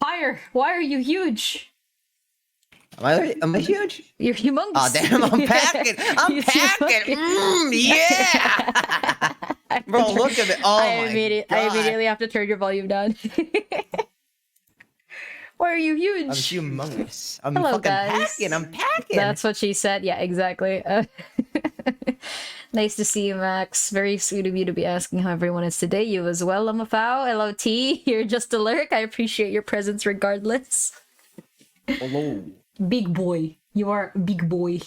Pyre, why are you huge? Am I huge? You're humongous. Oh damn! I'm packing. I'm packing. Yeah. Bro, look at it. Oh my god. I immediately have to turn your volume down. Why are you huge? I'm humongous. I'm Hello, fucking guys. packing. I'm packing. That's what she said. Yeah, exactly. Nice to see you, Max. Very sweet of you to be asking how everyone is today. You as well, Lamafao. Hello, T. You're just a lurk. I appreciate your presence regardless. Hello. Big boy. You are a big boy.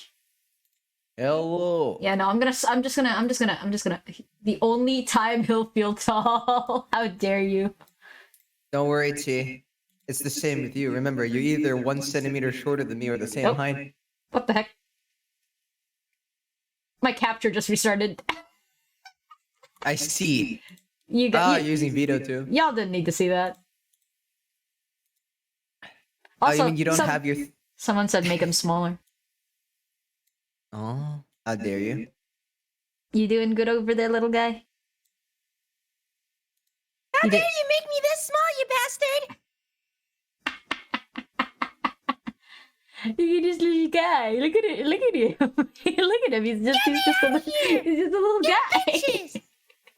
Hello. Yeah, no, I'm just gonna. The only time he'll feel tall. How dare you? Don't worry, T. It's the same with you. Remember, you're either 1 centimeter shorter than me or the same Nope. height. What the heck? My capture just restarted. I see. You got you're using veto too. Y'all didn't need to see that. Oh, Also, you mean you don't have your... Someone said make him smaller. Oh, how dare you? You doing good over there, little guy? How dare you make me this small, you bastard! You're just a little guy. Look at it. Look at him. Look at him. He's just a little guy. Bitches!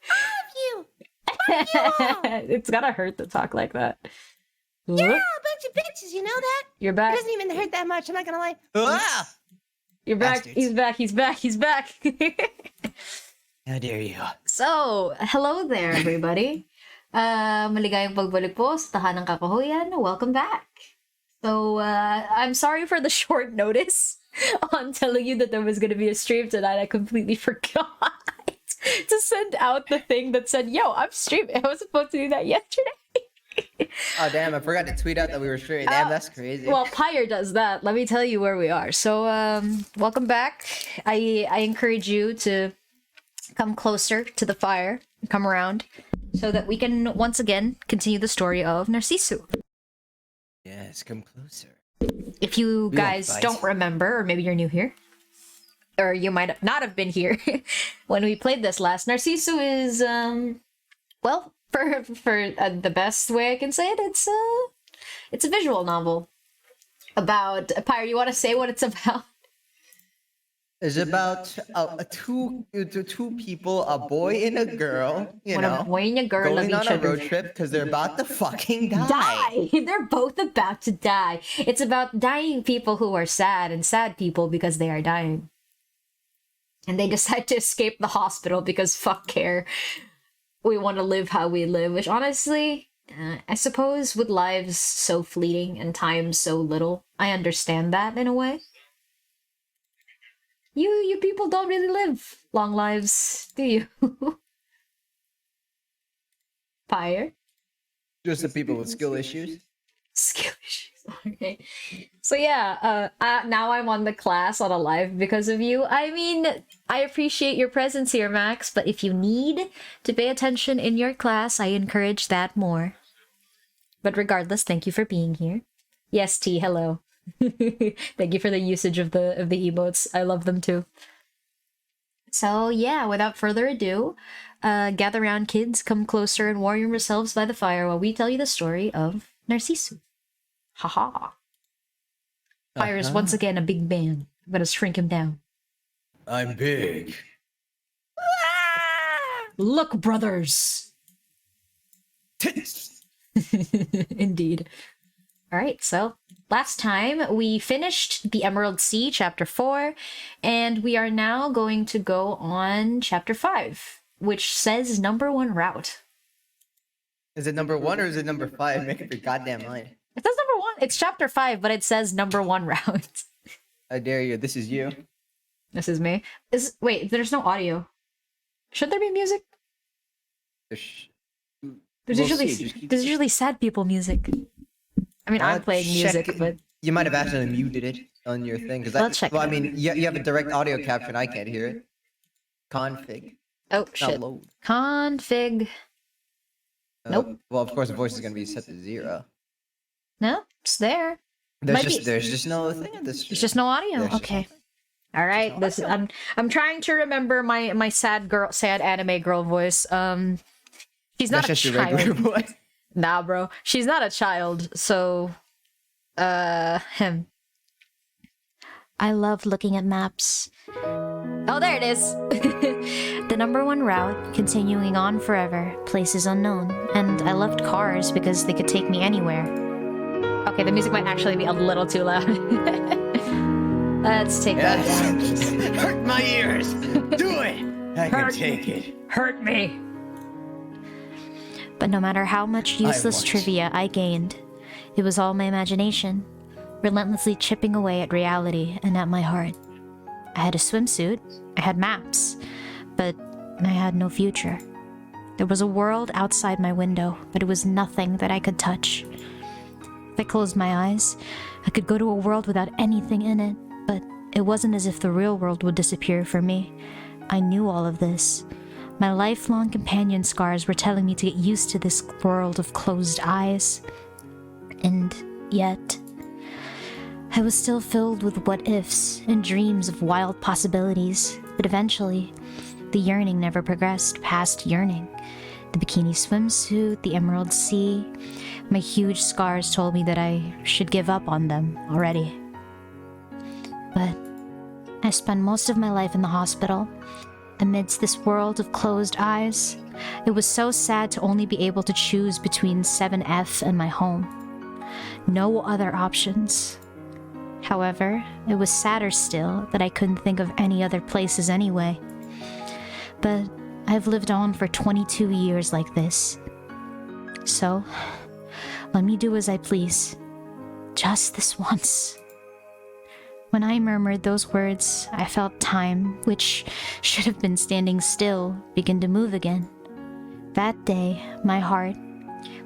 All of you! Fuck you all! It's gotta hurt to talk like that. You're all a bunch of bitches, you know that? You're It back. doesn't even hurt that much, I'm not gonna lie. Ah! You're back. Bastards. He's back. He's back. He's back. How dare you? So, hello there, everybody. Maligayang pagbalik po sa Tahanang Kakahuyan. Welcome back. So, I'm sorry for the short notice on telling you that there was going to be a stream tonight. I completely forgot to send out the thing that said, yo, I'm streaming. I was supposed to do that yesterday. Oh damn, I forgot to tweet out that we were streaming. Damn, that's crazy. Well, Pyre does that. Let me tell you where we are. So, welcome back. I encourage you to come closer to the fire, come around, so that we can once again continue the story of NARCISSU. Yes, come closer. If you guys don't remember, or maybe you're new here, or you might not have been here when we played this last, NARCISSU is, well, for the best way I can say it, it's a visual novel about Pyre. You want to say what it's about? It's about two people, a boy and a girl, A boy and a girl going love on each a other. road trip because they're about to fucking die. They're both about to die. It's about dying people who are sad and sad people because they are dying. And they decide to escape the hospital because fuck care. We want to live how we live, which honestly, I suppose with lives so fleeting and time so little, I understand that in a way. You people don't really live long lives, do you? Pyre? Just the people with skill issues. Skill issues. Okay. So yeah, now I'm on the class on a live because of you. I mean, I appreciate your presence here, Max, but if you need to pay attention in your class, I encourage that more. But regardless, thank you for being here. Yes, T, hello. Thank you for the usage of the emotes. I love them too. So yeah, without further ado, gather around, kids, come closer and warm yourselves by the fire while we tell you the story of NARCISSU. Haha. Pyre is once again a big man. I'm gonna shrink him down. I'm big. Look, brothers! Tits. Indeed. Alright, so last time we finished the Emerald Sea, Chapter 4, and we are now going to go on Chapter 5, which says #1 route. Is it #1 or is it #5? Make up your goddamn mind. It says #1. It's Chapter 5, but it says #1 route. How dare you? This is you. This is me. Wait, there's no audio. Should there be music? There's usually sad people music. I mean, I'm playing music, but you might have accidentally muted it on your thing. Let's check. Well, I mean, you have a direct audio capture, and I can't hear it. Config. Oh shit. Load. Config. Nope. Well, of course, the voice is going to be set to 0. No, it's there. There's just no thing in this. There's just no audio. Okay. All right. I'm trying to remember my sad anime girl voice. She's not That's a just your regular child. voice. Nah, bro. She's not a child, so... him. I love looking at maps. Oh, there it is! The number one route, continuing on forever, places unknown. And I loved cars because they could take me anywhere. Okay, the music might actually be a little too loud. Let's take that down. Hurt my ears! Do it! I can take it. Hurt me! But no matter how much useless trivia I gained, it was all my imagination, relentlessly chipping away at reality and at my heart. I had a swimsuit, I had maps, but I had no future. There was a world outside my window, but it was nothing that I could touch. If I closed my eyes, I could go to a world without anything in it, but it wasn't as if the real world would disappear for me. I knew all of this. My lifelong companion scars were telling me to get used to this world of closed eyes. And yet, I was still filled with what-ifs and dreams of wild possibilities, but eventually, the yearning never progressed past yearning. The bikini swimsuit, the emerald sea, my huge scars told me that I should give up on them already. But I spent most of my life in the hospital, amidst this world of closed eyes. It was so sad to only be able to choose between 7F and my home. No other options. However, it was sadder still that I couldn't think of any other places anyway. But I've lived on for 22 years like this. So, let me do as I please. Just this once. When I murmured those words, I felt time, which should have been standing still, begin to move again. That day, my heart,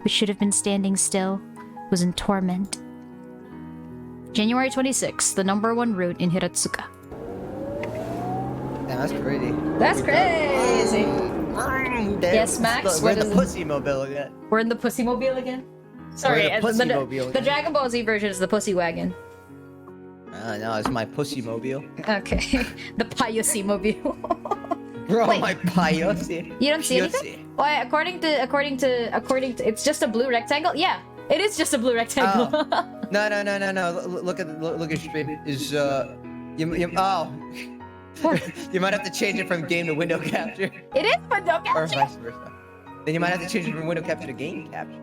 which should have been standing still, was in torment. January 26th, the number one route in Hiratsuka. Damn, that's pretty. That's crazy! Yes, Max? We're in the pussy mobile again. We're in the pussy mobile again? Sorry, We're in the pussy mobile the again. Dragon Ball Z version is the pussy wagon. No, it's my pussy mobile. Okay. The Piosi mobile. Bro, Wait. my piosi. You don't see anything? Why, according to, it's just a blue rectangle? Yeah, it is just a blue rectangle. Oh. No. Look at stream. Is oh. You might have to change it from game to window capture. It is window Or capture. vice versa. Then you might have to change it from window capture to game capture.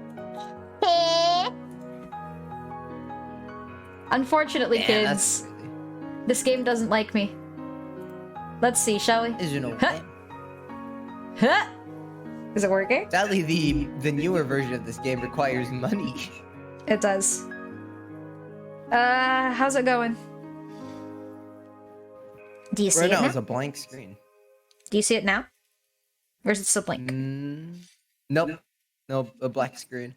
Unfortunately, Man, kids, that's this game doesn't like me. Let's see, shall we? is you know. Huh? Huh? Is it working? Sadly, the newer version of this game requires money. It does. How's it going? Do you see Right it now, now? it's a blank screen. Do you see it now? Or is it still blank? Nope. Nope, a black screen.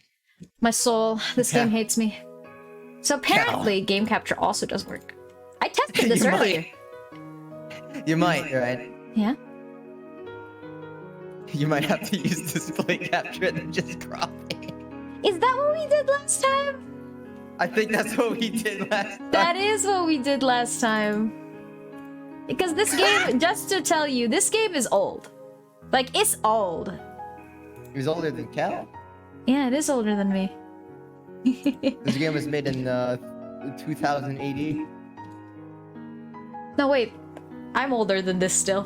My soul, this Yeah. game hates me. So apparently, game capture also does work. I tested this You earlier. You might, right? Yeah? You might have to use display capture and then just crop it. Is that what we did last time? I think that's what we did last time. That is what we did last time. Because this game, just to tell you, this game is old. Like, it's old. He was older than Cal. Yeah, it is older than me. This game was made in 2000 AD. No, wait. I'm older than this still.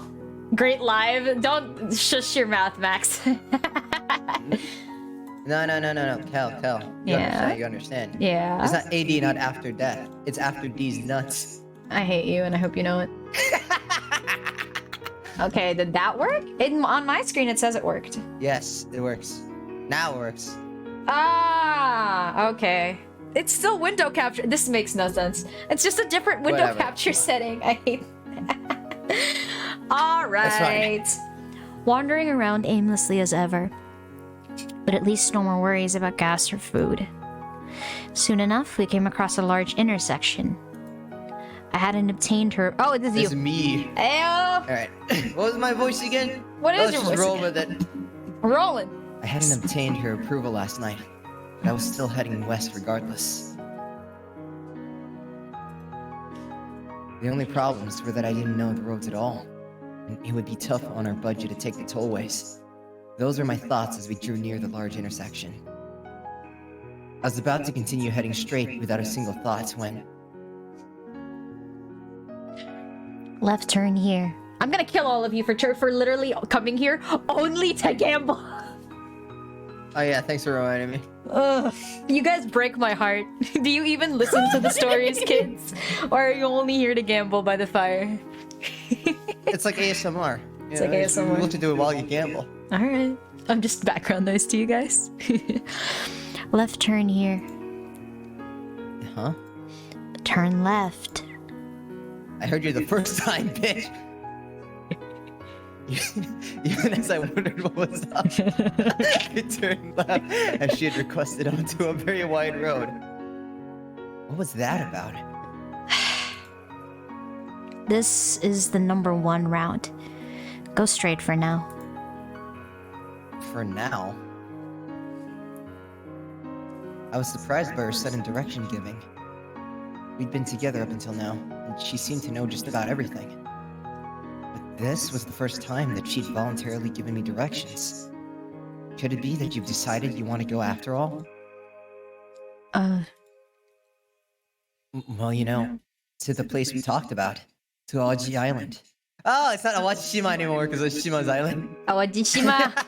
Great live. Don't shush your mouth, Max. No. Cal. You understand. Yeah. It's not AD, not after death. It's after these nuts. I hate you, and I hope you know it. Okay, did that work? On my screen, it says it worked. Yes, it works. Now it works. Ah, okay. It's still window capture. This makes no sense. It's just a different window Whatever. capture setting. I hate All That's right. Wandering around aimlessly as ever. But at least no more worries about gas or food. Soon enough, we came across a large intersection. I hadn't obtained her. Oh, this is This is you. me. Ayo! Alright. What was my voice again? What is Let's your just voice roll again? with it. Rolling. I hadn't obtained her approval last night, but I was still heading west regardless. The only problems were that I didn't know the roads at all, and it would be tough on our budget to take the tollways. Those were my thoughts as we drew near the large intersection. I was about to continue heading straight without a single thought when... Left turn here. I'm gonna kill all of you for literally coming here only to gamble. Oh yeah, thanks for reminding me. Ugh, you guys break my heart. Do you even listen to the stories, kids? Or are you only here to gamble by the fire? It's like ASMR. It's like ASMR. You have to do it while you gamble. Alright. I'm just background noise to you guys. Left turn here. Huh? Turn left. I heard you the first time, bitch. Even as I wondered what was up, I turned left as she had requested onto a very wide road. What was that about? This is the number 1 route. Go straight for now. For now? I was surprised by her sudden direction giving. We'd been together up until now, and she seemed to know just about everything. But this was the first time that she'd voluntarily given me directions. Could it be that you've decided you want to go after all? Well, you know, to the place we talked about. To Awaji Island. Oh, it's not Awajishima anymore because it's Shima's Island. Awajishima!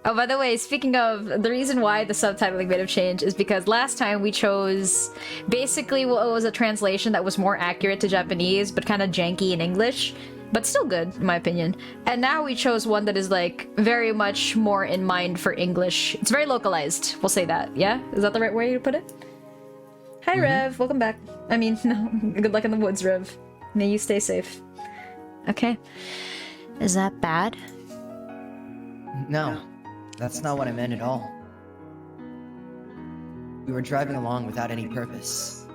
Oh, by the way, speaking of, the reason why the subtitling bit of change is because last time we chose basically what was a translation that was more accurate to Japanese, but kind of janky in English, but still good, in my opinion. And now we chose one that is, like, very much more in mind for English. It's very localized, we'll say that, yeah? Is that the right way to put it? Hi, Rev, welcome back. I mean, no, good luck in the woods, Rev. May you stay safe. Okay. Is that bad? No. That's not what I meant at all. We were driving along without any purpose.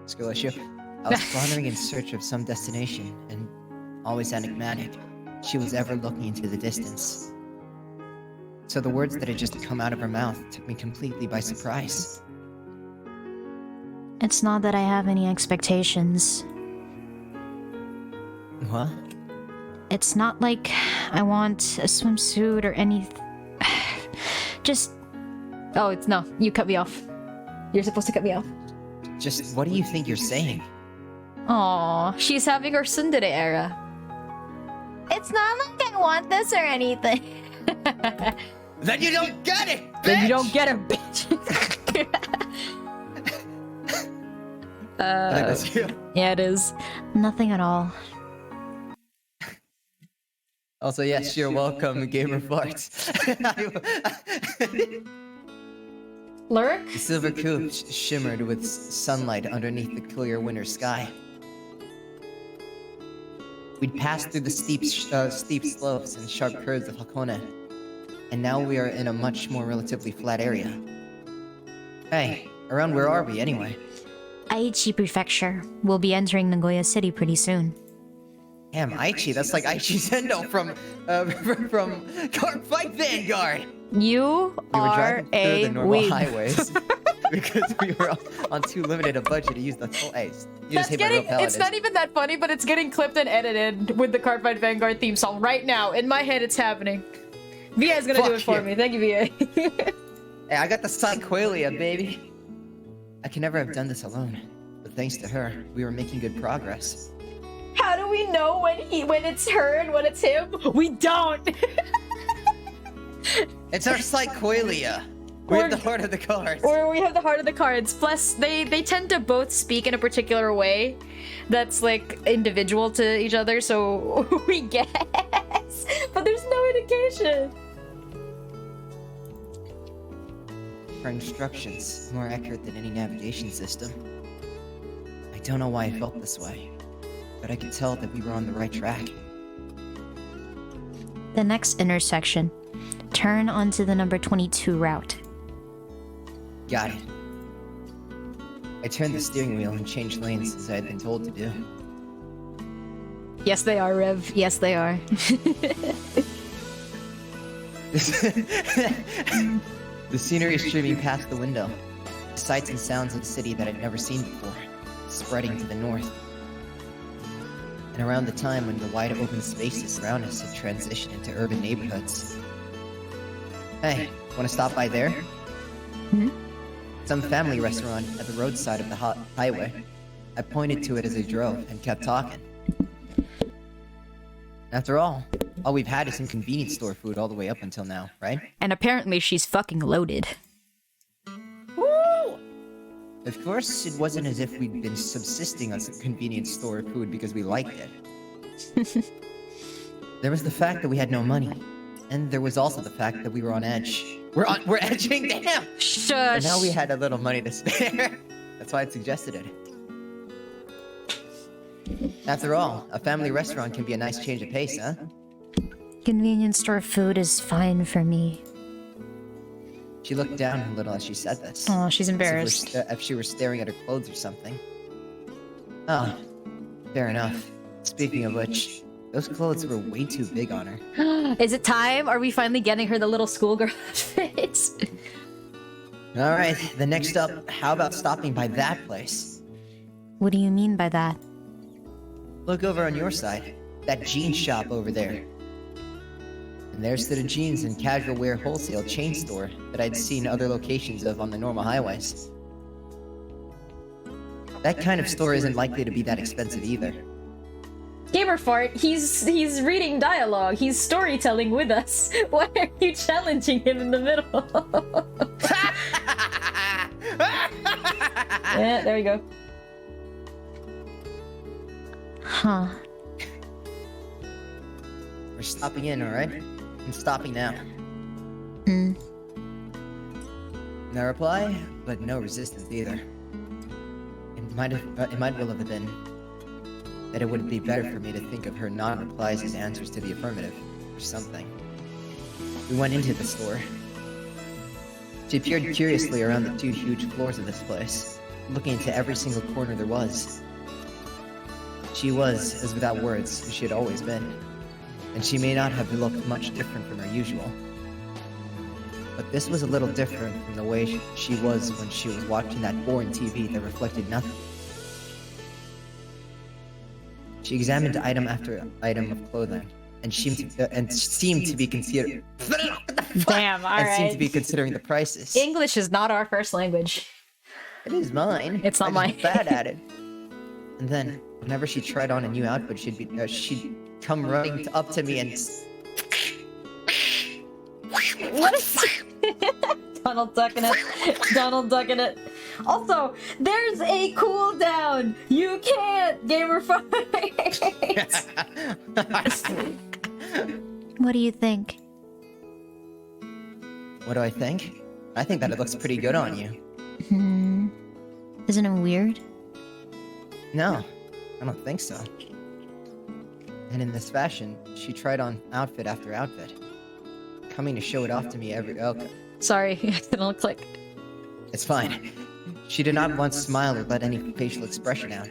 Skill issue. I was wandering in search of some destination, and always enigmatic, she was ever looking into the distance. So the words that had just come out of her mouth took me completely by surprise. It's not that I have any expectations. What? It's not like I want a swimsuit or anything. Just... Oh, it's no. You cut me off. You're supposed to cut me off. Just what do you think you're saying? Aw, she's having her tsundere era. It's not like I want this or anything. Then you don't get it, bitch! Then you don't get her, bitch! I think that's you. Yeah, it is. Nothing at all. Also, yes, you're welcome, Gamer Farts. Lurk? The silver coupe shimmered with sunlight underneath the clear winter sky. We'd passed through the steep slopes and sharp curves of Hakone, and now we are in a much more relatively flat area. Hey, around where are we anyway? Aichi Prefecture. We'll be entering Nagoya City pretty soon. Damn, Aichi, that's like Aichi Zendo from Card Fight Vanguard! You We were are driving through the normal weeb. highways because we were on too limited a budget to use the toll. Hey, you just hate my real palette. It's not even that funny, but it's getting clipped and edited with the Cardfight Vanguard theme song right now. In my head, it's happening. VA is gonna do it for me. Thank you, VA. Hey, I got the Psyqualia, baby. I can never have done this alone, but thanks to her, we were making good progress. How do we know when it's her and when it's him? We don't. It's our Psyqualia. We have the heart of the cards. Or we have the heart of the cards. Plus, they tend to both speak in a particular way that's, like, individual to each other, so we guess. But there's no indication. Her instructions, more accurate than any navigation system. I don't know why I felt this way, but I could tell that we were on the right track. The next intersection. Turn onto the number 22 route. Got it. I turned the steering wheel and changed lanes as I had been told to do. Yes, they are, Rev. Yes, they are. The scenery is streaming past the window. The sights and sounds of the city that I'd never seen before, spreading to the north. And around the time when the wide open spaces around us had transitioned into urban neighborhoods. Hey, wanna stop by there? Hmm? Some family restaurant at the roadside of the highway. I pointed to it as I drove and kept talking. After all we've had is some convenience store food all the way up until now, right? And apparently she's fucking loaded. Woo! Of course, it wasn't as if we'd been subsisting on some convenience store food because we liked it. There was the fact that we had no money. And there was also the fact that we were on edge. We're edging, damn! Shush! And now we had a little money to spare. That's why I suggested it. After all, a family restaurant can be a nice change of pace, huh? Convenience store food is fine for me. She looked down a little as she said this. Oh, she's embarrassed. If she were staring at her clothes or something. Oh, fair enough. Speaking of which, those clothes were way too big on her. Is it time? Are we finally getting her the little schoolgirl face? Alright, then next up, how about stopping by that place? What do you mean by that? Look over on your side. That jean shop over there. And there stood a jeans and casual wear wholesale chain store that I'd seen other locations of on the normal highways. That kind of store isn't likely to be that expensive either. Gamer fart, he's reading dialogue. He's storytelling with us. Why are you challenging him in the middle? Yeah, there you go. Huh. We're stopping in, alright? I'm stopping now. Hmm. No reply, but no resistance either. It might well have been that it would be better for me to think of her non-replies as answers to the affirmative, or something. We went into the store. She peered curiously around the 2 huge floors of this place, looking into every single corner there was. She was as without words as she had always been, and she may not have looked much different from her usual. But this was a little different from the way she was when she was watching that boring TV that reflected nothing. She examined item after item of clothing, and seemed to be considering. Damn, alright. And seemed to be considering the prices. English is not our first language. It is mine. It's not mine. I'm bad at it. And then, whenever she tried on a new outfit, she'd come running up to me and. What is Donald ducking it. Donald ducking it. Also, there's a cooldown. You can't gamer fight. What do you think? What do I think? I think that it looks pretty good on you. Hmm. Isn't it weird? No, I don't think so. And in this fashion, she tried on outfit after outfit, coming to show it off to me every. Okay. Sorry, it didn't click. It's fine. She did not once smile or let any facial expression out,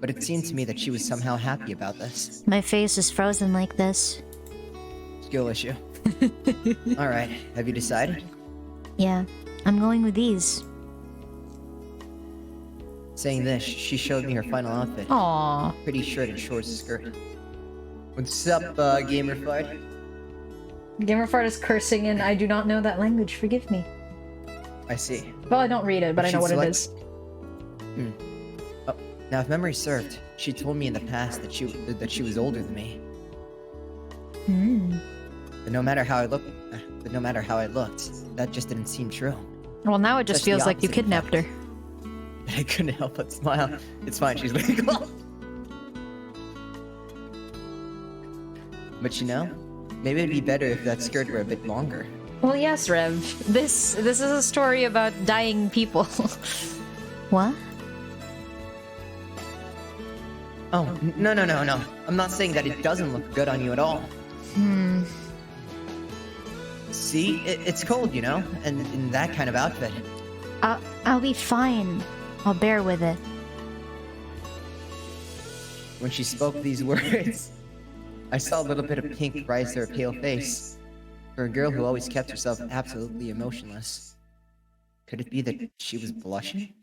but it seemed to me that she was somehow happy about this. My face is frozen like this. Skill issue. Alright, have you decided? Yeah, I'm going with these. Saying this, she showed me her final outfit. Aww. Pretty shirt and short skirt. What's up, gamer fight? Gamer fart is cursing and I do not know that language, forgive me. I see. Well, I don't read it, but I know what it is. Oh, now if memory served, she told me in the past that she was older than me. Hmm. But no matter how I looked, that just didn't seem true. Well, now it just That's the feels like you opposite, in kidnapped her. fact. I couldn't help but smile. It's fine, she's legal. But you know, maybe it'd be better if that skirt were a bit longer. Well, yes, Rev. This is a story about dying people. What? Oh, no. I'm not saying that it doesn't look good on you at all. Hmm. See, it's cold, you know, and in that kind of outfit. I'll be fine. I'll bear with it. When she spoke these words, I saw a little bit of pink rise to her pale face. For a girl who always kept herself absolutely emotionless. Could it be that she was blushing?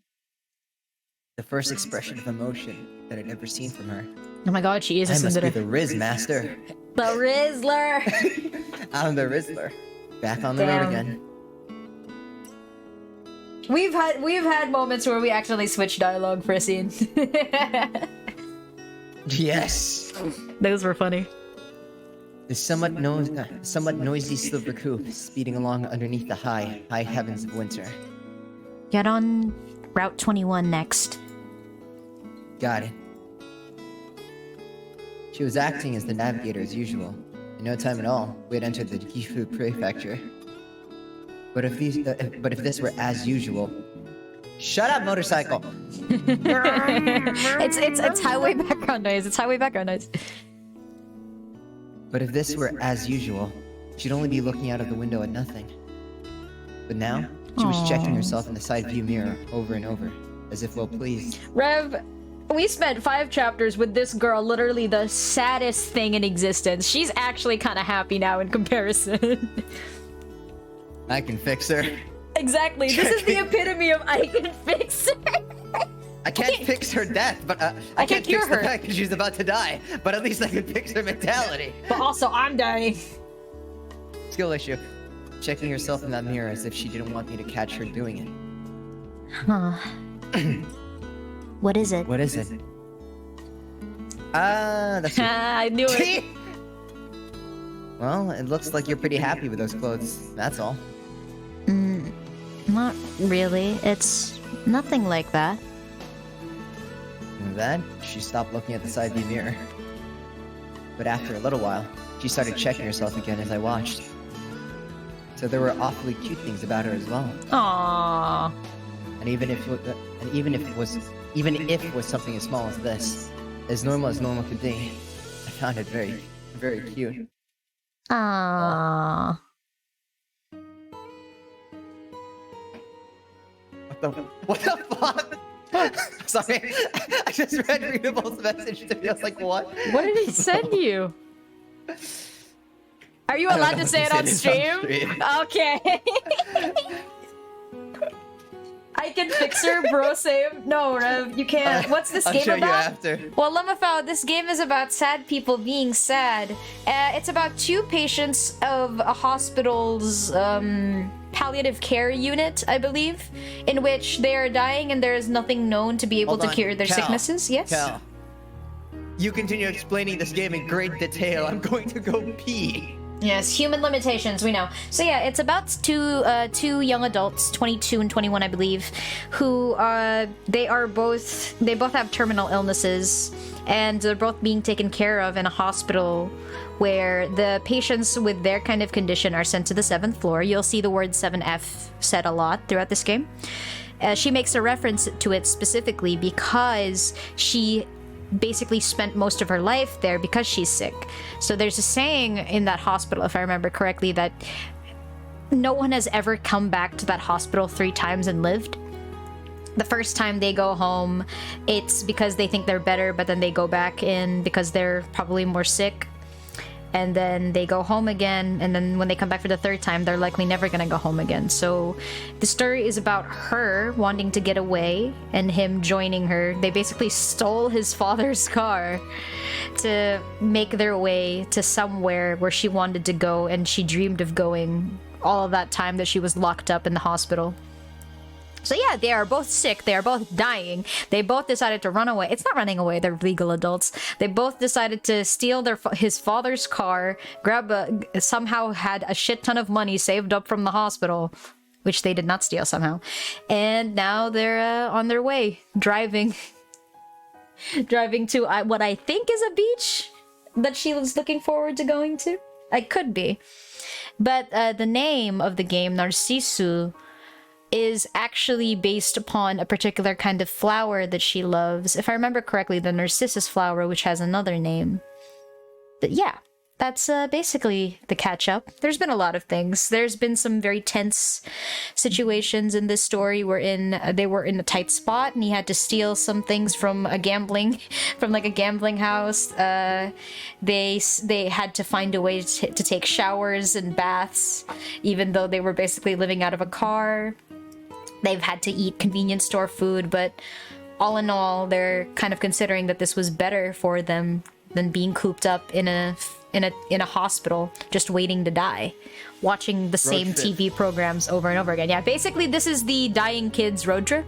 The first expression of emotion that I'd ever seen from her. Oh my god, she is a I must be Cinder. the Riz Master. The Rizzler! I'm the Rizzler. Back on the road Damn. again. We've had moments where we actually switch dialogue for a scene. Yes. Those were funny. The somewhat noisy silver coupe speeding along underneath the high heavens of winter. Get on Route 21 next. Got it. She was acting as the navigator as usual. In no time at all, we had entered the Gifu prefecture. But if this were as usual... Shut up, motorcycle! It's highway background noise. It's highway background noise. But if this were as usual, she'd only be looking out of the window at nothing. But now, she was checking herself in the side view mirror over and over, as if well pleased. Rev, we spent 5 chapters with this girl, literally the saddest thing in existence. She's actually kind of happy now in comparison. I can fix her. Exactly. This is the epitome of I can fix her. I can't fix her death, but I can't cure fix the her. fact that she's about to die. But at least I can fix her mentality. But also, I'm dying. Skill issue. Checking herself in that mirror as if she didn't want me to catch her doing it. Huh. What is it? What is it? That's I knew it. Well, it looks like you're pretty happy with those clothes. That's all. Not really. It's nothing like that. And then, she stopped looking at the side view mirror. But after a little while, she started checking herself again as I watched. So there were awfully cute things about her as well. Aww. And even if it was something as small as this, as normal could be, I found it very, very cute. Aww. What the fuck? Sorry, I just read Readable's message to me. I was like, what? What did he send you? Are you allowed to say it on stream? Okay. I can fix her, bro. Save. No, Rev, you can't. What's this I'll game show about? you after. Well, Lemafau, this game is about sad people being sad. It's about 2 patients of a hospital's palliative care unit, I believe, in which they are dying and there is nothing known to be able Hold to on. cure their Cal, sicknesses. Yes. Cal, you continue explaining this game in great detail. I'm going to go pee. Yes, human limitations, we know. So yeah, it's about two young adults, 22 and 21, I believe, who they both have terminal illnesses, and they're both being taken care of in a hospital where the patients with their kind of condition are sent to the 7th floor. You'll see the word 7F said a lot throughout this game. She makes a reference to it specifically because she basically spent most of her life there because she's sick. So there's a saying in that hospital, if I remember correctly, that no one has ever come back to that hospital 3 times and lived. The first time they go home, it's because they think they're better, but then they go back in because they're probably more sick. And then they go home again, and then when they come back for the 3rd time, they're likely never gonna go home again. So the story is about her wanting to get away and him joining her. They basically stole his father's car to make their way to somewhere where she wanted to go, and she dreamed of going all of that time that she was locked up in the hospital. So yeah, they are both sick, they are both dying, they both decided to run away. It's not running away, they're legal adults. They both decided to steal his father's car, somehow had a shit ton of money saved up from the hospital, which they did not steal somehow. And now they're on their way, driving to what I think is a beach that she was looking forward to going to. I could be. But the name of the game, NARCISSU, is actually based upon a particular kind of flower that she loves. If I remember correctly, the narcissus flower, which has another name. But yeah, that's basically the catch-up. There's been a lot of things. There's been some very tense situations in this story wherein they were in a tight spot and he had to steal some things from a gambling house. They had to find a way to take showers and baths, even though they were basically living out of a car. They've had to eat convenience store food, but all in all, they're kind of considering that this was better for them than being cooped up in a hospital just waiting to die, watching the same trip. TV programs over and over again. Yeah, basically this is the dying kids road trip.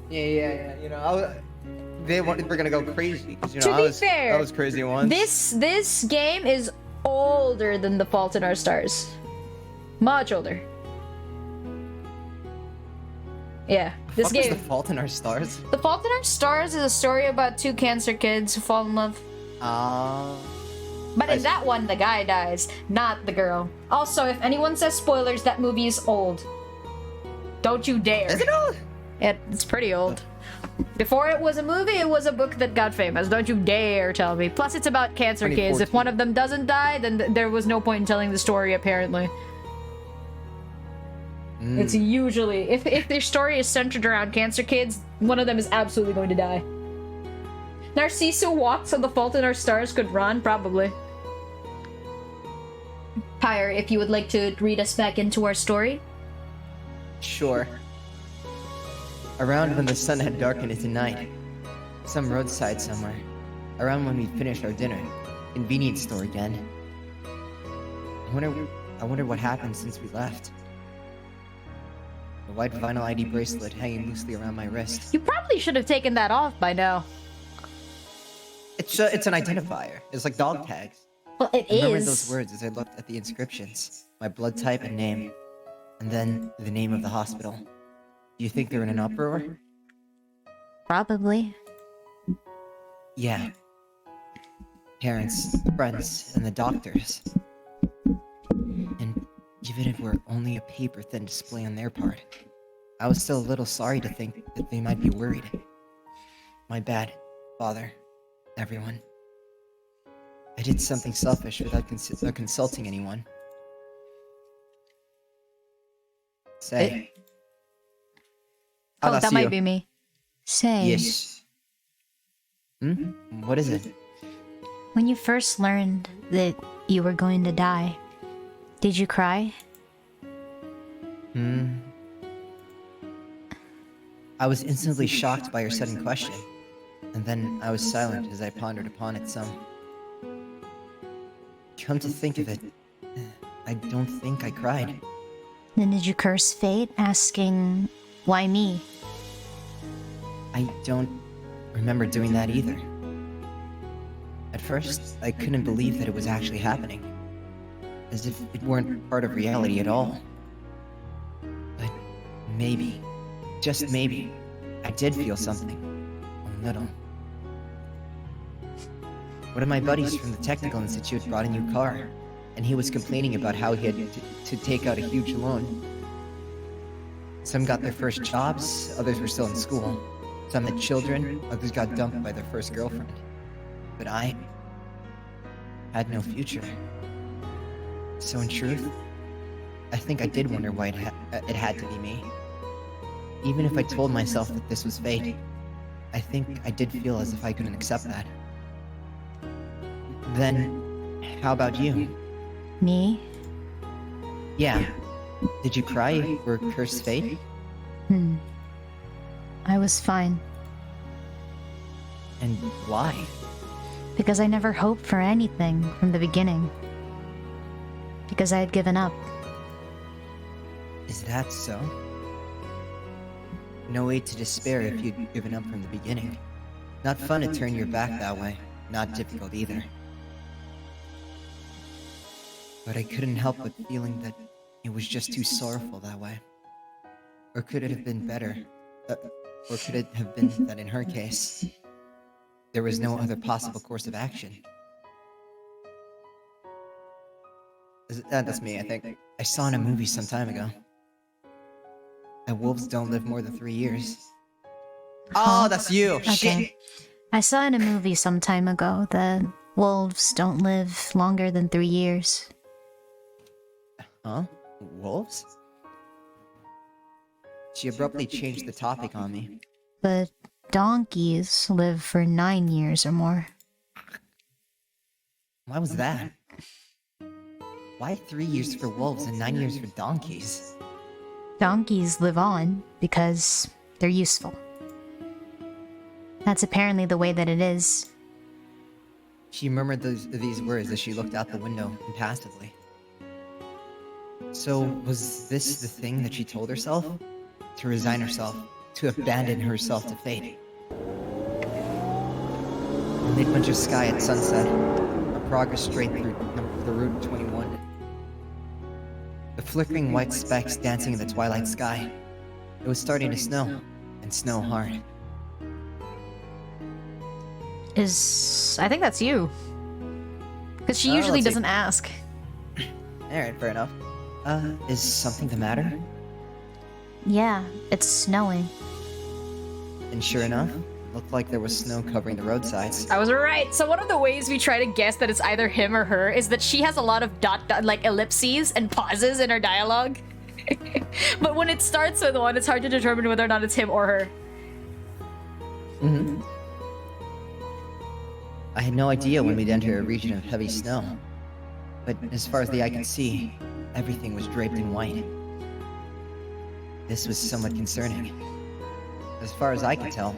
Yeah. You know, they were gonna go crazy. 'Cause, you know, To be fair, I was crazy once. This game is older than The Fault in Our Stars. Much older. Yeah, this What was game. The Fault in Our Stars? The Fault in Our Stars is a story about two cancer kids who fall in love. But in that one, the guy dies, not the girl. Also, if anyone says spoilers, that movie is old. Don't you dare. Is it old? It's pretty old. Before it was a movie, it was a book that got famous. Don't you dare tell me. Plus, it's about cancer kids. If one of them doesn't die, then there was no point in telling the story, apparently. It's usually... If their story is centered around cancer kids, one of them is absolutely going to die. Narcissu walked so The Fault in Our Stars could run? Probably. Pyre, if you would like to read us back into our story. Sure. Around when the sun had darkened into night, some roadside somewhere, around when we finished our dinner, convenience store again. I wonder what happened since we left. The white vinyl ID bracelet hanging loosely around my wrist. You probably should have taken that off by now. It's an identifier. It's like dog tags. Well, it I remembered is. those words as I looked at the inscriptions, my blood type and name, and then the name of the hospital. Do you think they're in an uproar? Probably. Yeah. Parents, friends, and the doctors. And even if we're only a paper-thin display on their part, I was still a little sorry to think that they might be worried. My bad, Father, everyone. I did something selfish without consulting anyone. Say. Oh, that's that might you. be me. Say, Yes. What is it? when you first learned that you were going to die, did you cry? I was instantly shocked by your sudden question, and then I was silent as I pondered upon it some. Come to think of it, I don't think I cried. Then did you curse fate, asking, why me? I don't remember doing that either. At first, I couldn't believe that it was actually happening, as if it weren't part of reality at all. But maybe, just maybe, I did feel something. A little. One of my buddies from the Technical Institute brought a new car, and he was complaining about how he had to take out a huge loan. Some got their first jobs, others were still in school. Some had children, others got dumped by their first girlfriend. But I had no future. So in truth, I think I did wonder why it had to be me. Even if I told myself that this was fate, I think I did feel as if I couldn't accept that. Then, how about you? Me? Yeah. Did you cry or curse fate? I was fine. And why? Because I never hoped for anything from the beginning. Because I had given up. Is that so? No way to despair if you'd given up from the beginning. Not fun to turn your back that way. Not difficult either. But I couldn't help but feeling that it was just too sorrowful that way. Or could it have been better? Or could it have been that in her case, there was no other possible course of action? That's me, I think. I saw in a movie some time ago that wolves don't live more than 3 years. Oh, that's you! Okay. Shit! I saw in a movie some time ago that wolves don't live longer than 3 years. Huh? Wolves? She abruptly changed the topic on me. But donkeys live for 9 years or more. Why was that? Why 3 years for wolves and 9 years for donkeys? Donkeys live on because they're useful. That's apparently the way that it is. She murmured these words as she looked out the window impassively. So, was this the thing that she told herself? To resign herself, to abandon herself to fate. Mid-winter sky at sunset, our progress straight through the Route 21. The flickering white specks dancing in the twilight sky. It was starting to snow, and snow hard. I think that's you. Because she usually let's see. doesn't ask. Alright, fair enough. Is something the matter? Yeah, it's snowing. And sure enough, looked like there was snow covering the roadsides. I was right. So one of the ways we try to guess that it's either him or her is that she has a lot of like ellipses and pauses in her dialogue. But when it starts with one, it's hard to determine whether or not it's him or her. Mm-hmm. I had no idea when we'd enter a region of heavy snow. But as far as the eye could see, everything was draped in white. This was somewhat concerning. As far as I could tell,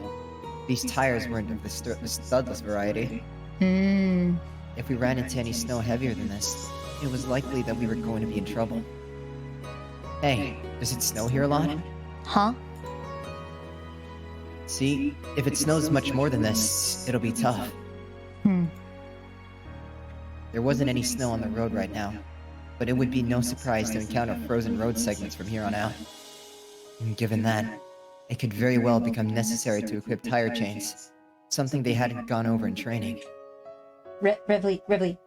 these tires weren't of the studless variety. If we ran into any snow heavier than this, it was likely that we were going to be in trouble. Hey, does it snow here a lot? Huh? See, if it snows much more than this, it'll be tough. There wasn't any snow on the road right now, but it would be no surprise to encounter frozen road segments from here on out. And given that, it could very well become necessary to equip tire chains, something they hadn't gone over in training. Rivley.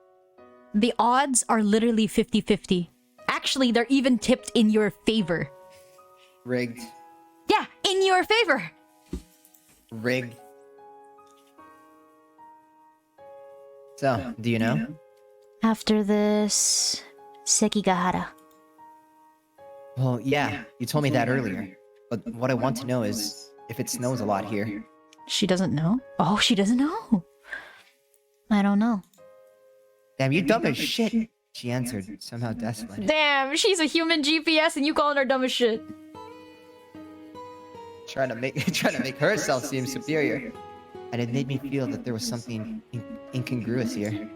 The odds are literally 50-50. Actually, they're even tipped in your favor. Rigged. Yeah, in your favor. Rigged. So, do you know? After this... Sekigahara. Well, yeah, you told me that earlier. But what I want to know is if it snows a lot here. She doesn't know? Oh, she doesn't know. I don't know. Damn, you dumb as shit, she answered, somehow desolate. Damn, she's a human GPS and you calling her dumb as shit. Trying to make herself seem superior. And it made me feel that there was something incongruous here.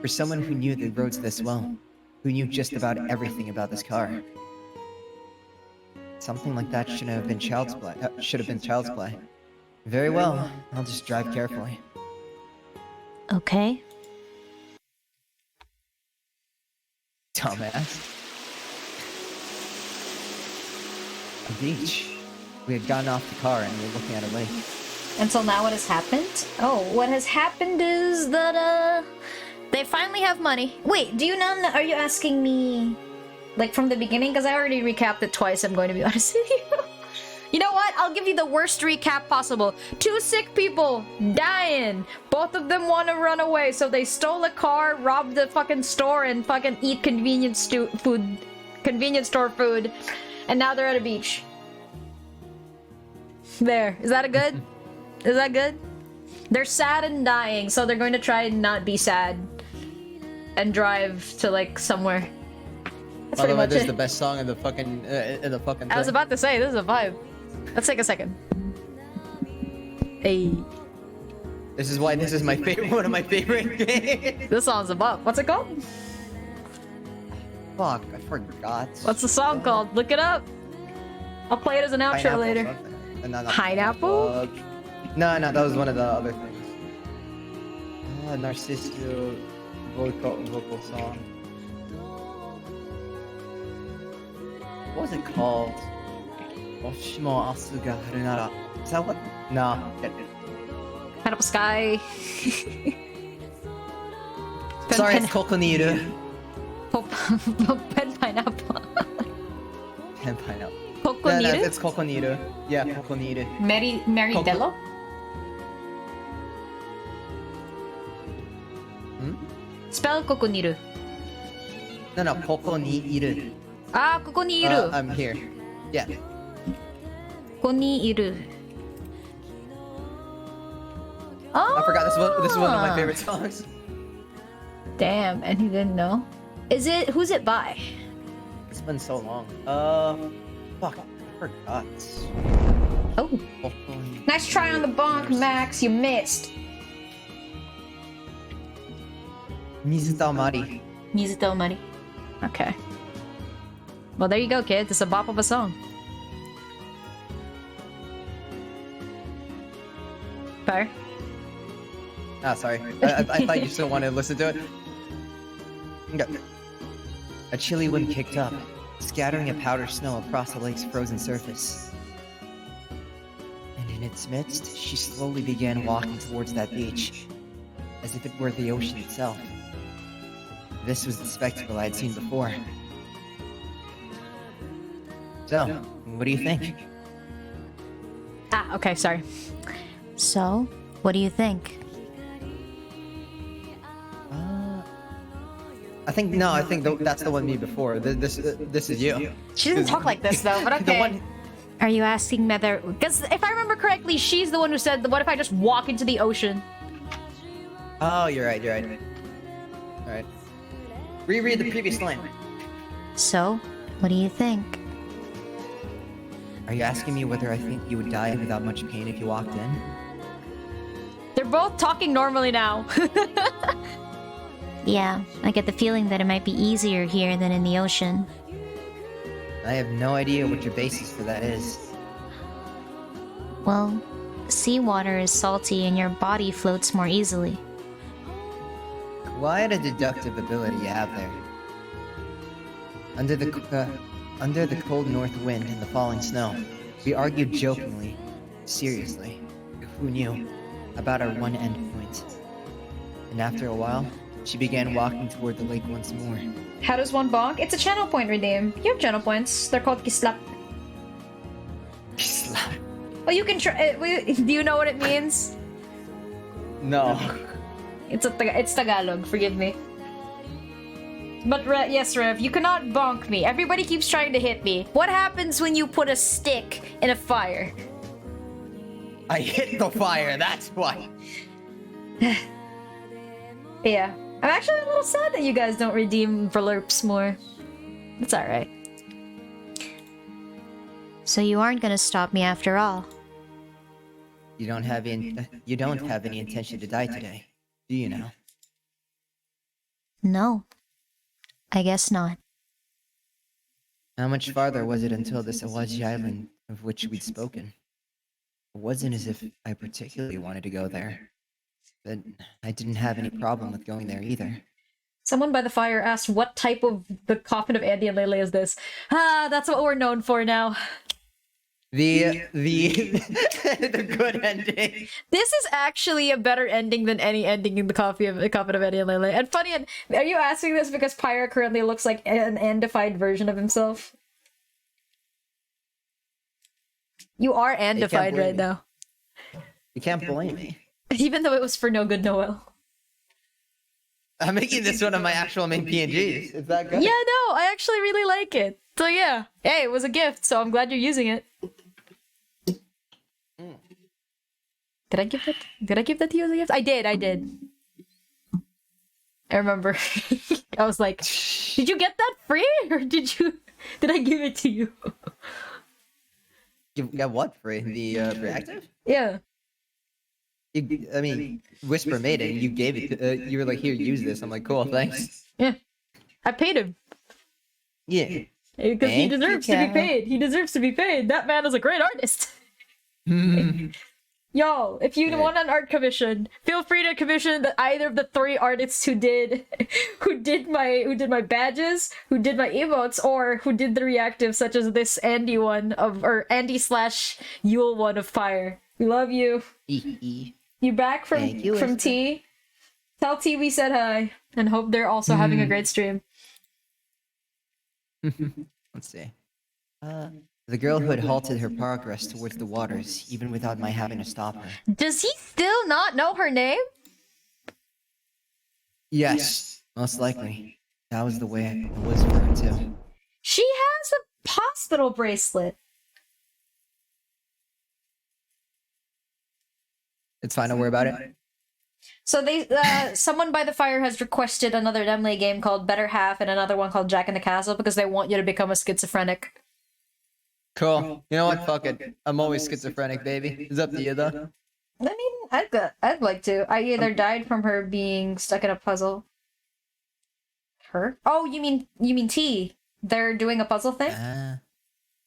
For someone who knew the roads this well, who knew just about everything about this car. Something like that should have been child's play. Very well, I'll just drive carefully. Okay. Dumbass. The beach. We had gotten off the car and we were looking at a lake. Until now, what has happened? Oh, what has happened is that, they finally have money. Wait, do you know, are you asking me, like, from the beginning? Because I already recapped it twice, I'm going to be honest with you. You know what? I'll give you the worst recap possible. 2 sick people dying. Both of them want to run away, so they stole a car, robbed the fucking store, and fucking eat convenience store food. And now they're at a beach. There. Is that a good? Is that good? They're sad and dying, so they're going to try and not be sad. And drive to, like, somewhere. That's pretty much this it. is the best song in the fucking I was about to say, this is a vibe. Let's take a second. Hey. This is why this is my favorite, one of my favorite games. This song's a bop. What's it called? Fuck, I forgot. What's the song called? Look it up. I'll play it as an outro Pineapple later. something. No, Pineapple? No, that was one of the other things. NARCISSU vocal song. What was it called? Oshimo Asuga Harunara. Is that what? No. Pineapple Sky. Sorry, it's Kokoniru. Pen Pineapple. Pen pineapple. Kokoniru? No, it's Kokoniru. Yeah, Kokoniru. Meridello? Spell Kokoniru. No, Kokoniru. Ah, Kokoniru. I'm here. Yeah. Kokoniru. Oh! I forgot this is one of my favorite songs. Damn, and he didn't know. Who's it by? It's been so long. Fuck, I forgot. Oh. Nice try on the bonk, Max. You missed. Mizuta Mari. Mizuto Money. Okay. Well, there you go, kids. It's a bop of a song. Fire. Ah, sorry. I thought you still wanted to listen to it. Okay. A chilly wind kicked up, scattering a powder snow across the lake's frozen surface. And in its midst, she slowly began walking towards that beach, as if it were the ocean itself. This was the spectacle I had seen before. So, what do you think? Ah, okay, sorry. So, what do you think? I think that's the one me before. This is you. She doesn't talk like this, though, but okay. The one. Are you asking whether... Because if I remember correctly, she's the one who said, what if I just walk into the ocean? Oh, you're right. All right. Reread the previous line. So, what do you think? Are you asking me whether I think you would die without much pain if you walked in? They're both talking normally now. Yeah, I get the feeling that it might be easier here than in the ocean. I have no idea what your basis for that is. Well, seawater is salty and your body floats more easily. Quite a deductive ability you have there. Under the cold north wind and the falling snow, we argued jokingly, seriously, who knew, about our one end point. And after a while, she began walking toward the lake once more. How does one bonk? It's a channel point redeem. You have channel points. They're called kislap. Slap. Well, you can try. Do you know what it means? No. It's Tagalog. Forgive me. But yes, Rev, you cannot bonk me. Everybody keeps trying to hit me. What happens when you put a stick in a fire? I hit the fire, that's why. Yeah. I'm actually a little sad that you guys don't redeem Verlurps more. It's alright. So you aren't gonna stop me after all. You don't have any intention to die today, do you now? No. I guess not. How much farther was it until this Awaji island of which we'd spoken? It wasn't as if I particularly wanted to go there, but I didn't have any problem with going there either. Someone by the fire asked what type of the coffin of Andy and Lele is this? Ah, that's what we're known for now. The the good ending. This is actually a better ending than any ending in the coffin of Andy and Lele. And funny, are you asking this because Pyra currently looks like an andified version of himself? You are andified right now. You can't blame me. Even though it was for no good Noel. I'm making this one of my actual main PNGs. Is that good? Yeah, no, I actually really like it. So yeah. Hey, it was a gift, so I'm glad you're using it. Did I give that to you as a gift? I did. I remember. I was like, did you get that free? Or did I give it to you? You got what free? The reactive? Yeah. I mean, Whisper made it. You gave it. You were like, "Here, use this." I'm like, "Cool, thanks." Yeah. I paid him. Yeah. Because he deserves to be paid. He deserves to be paid. That man is a great artist. Yo, if you want an art commission, feel free to commission either of the 3 artists who did my badges, who did my emotes, or who did the reactive, such as this Andy one or Andy/Yule one of Fire. We love you. You back from T? Tell T we said hi, and hope they're also having a great stream. Let's see. The girl who had halted her progress towards the waters, even without my having to stop her. Does he still not know her name? Yes, most likely. That was the way it was for her too. She has a hospital bracelet. It's fine, don't worry about it. So they, someone by the fire has requested another Demlay game called Better Half and another one called Jack in the Castle because they want you to become a schizophrenic. Cool. You know what? Fuck it. I'm always schizophrenic, baby. It's up to you, though. I mean, I'd like to. I either died from her being stuck in a puzzle, Her? Oh, you mean T? They're doing a puzzle thing?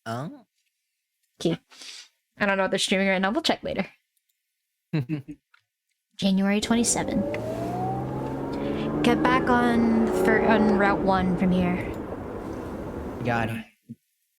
Oh? Okay. I don't know what they're streaming right now. We'll check later. January 27. Get back on Route 1 from here. Got it.